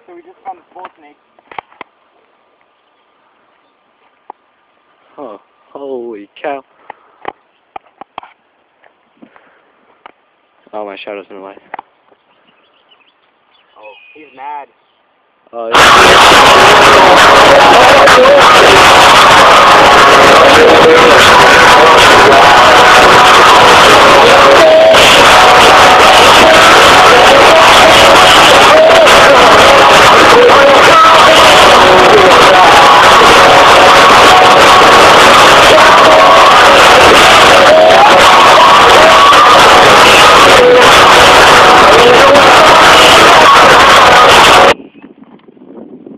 So we just found the bull snake. Oh, holy cow. Oh, my shadow's in the way. Oh, he's mad. Oh,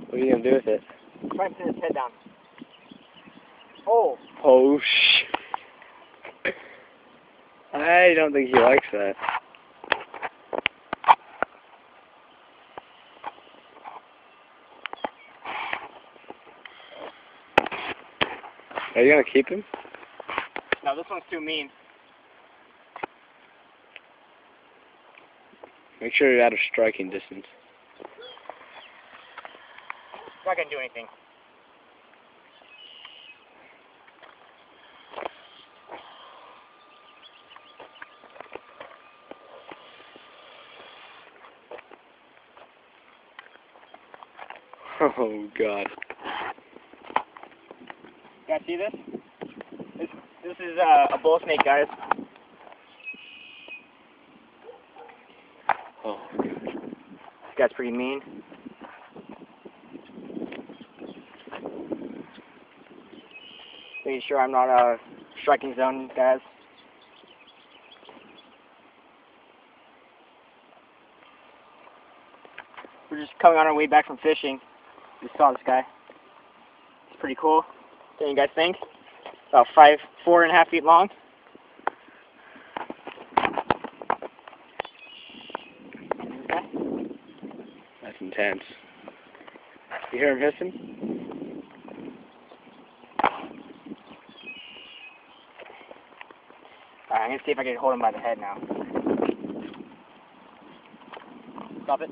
what are you gonna do with it? Try to pin his head down. Oh! Oh, shh. I don't think he likes that. Are you gonna keep him? No, this one's too mean. Make sure you're out of striking distance. It's not gonna do anything. Oh, God. You guys see this? This is a bull snake, guys. Oh, This guy's pretty mean. Making sure I'm not a striking zone, guys. We're just coming on our way back from fishing. We saw this guy. It's pretty cool. What do you guys think? About 4.5 feet long. that's intense. You hear him hissing? Alright, I'm gonna see if I can hold him by the head now. Stop it.